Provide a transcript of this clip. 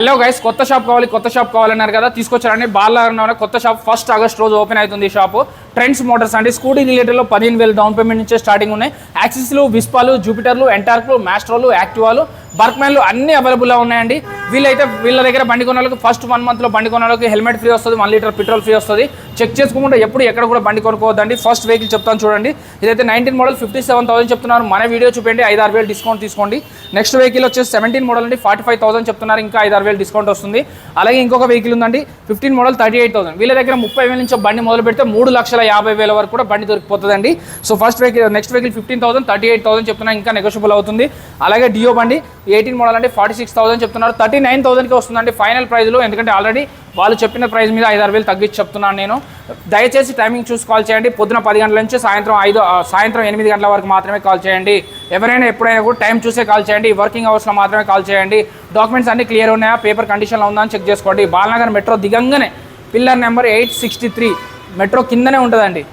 Hello guys, కొత్త shop కావాలన్నారు కదా, తీసుకొచ్చారండి. బాలనగరంలో కొత్త షాప్ 1 ఆగస్ట్ రోజు ఓపెన్ అవుతుంది. ఈ షాపు ట్రెండ్స్ మోటార్స్ అండి. స్కూటీ రిలేటెడ్లో 15,000 డౌన్ పేమెంట్ నుంచే స్టార్టింగ్ ఉన్నాయి. యాక్సిస్లు, విస్పాలు, జూపిటర్లు, ఎంటార్క్లు, మ్యాస్ట్రోలు, యాక్టివాలు, బర్క్మెన్లు అన్ని అవైలబుల్గా ఉన్నాయండి. వీళ్ళ దగ్గర బండి కొనాలకు ఫస్ట్ 1 మంత్లో బండి కొనాలకు హెల్మెట్ ఫ్రీ వస్తుంది, 1 లీటర్ పెట్రోల్ ఫ్రీ వస్తుంది. చెక్ చేసుకోకుండా ఎప్పుడు ఎక్కడ కూడా బండి కొనుక్కోవద్దండి. ఫస్ట్ వెహికల్ చెప్తాను చూడండి. ఇదైతే 19 మోడల్ 57,000 చెప్తున్నారు. మన వీడియో చూపండి, 5-6 వేలు డిస్కౌంట్ తీసుకోండి. నెక్స్ట్ వెహికల్ వచ్చేసి 17 మోడల్ అండి, 45,000 చెప్తున్నారు. ఇంకా 5-6 వేలు డిస్కౌంట్ వస్తుంది. అలాగే ఇంకొక వెహికల్ ఉందండి, 15 మోడల్ 38,000. వీళ్ళ దగ్గర 30,000 నుంచి బండి మొదలు పెడితే 3,50,000 వరకు కూడా బండి దొరికిపోతుందండి. So first vehicle next vehicle 15,000, 38,000 చెప్తున్నారు. ఇంకా నెగోషియబుల్ అవుతుంది. అలాగే డియో బండి 18 మోడల్ అంటే 46,000 చెప్తున్నారు. 39,000కి వస్తుందండి ఫైనల్ ప్రైస్లో. ఎందుకంటే ఆల్రెడీ వాళ్ళు చెప్పిన ప్రైస్ మీద 5-6 వేలు తగ్గించి చెప్తున్నాను నేను. దయచేసి టైమింగ్ చూసి కాల్ చేయండి. పొద్దున 10 గంటల నుంచి సాయంత్రం 8 గంటల వరకు మాత్రమే కాల్ చేయండి. ఎవరైనా ఎప్పుడైనా కూడా టైం చూసే కాల్ చేయండి. వర్కింగ్ అవర్స్లో మాత్రమే కాల్ చేయండి. డాక్యుమెంట్స్ అన్ని క్లియర్ ఉన్నాయా, పేపర్ కండిషన్లో ఉందా అని చెక్ చేసుకోండి. బాలనగర్ మెట్రో దిగంగానే పిల్లర్ నెంబర్ 863 మెట్రో కిందనే ఉంటుందండి.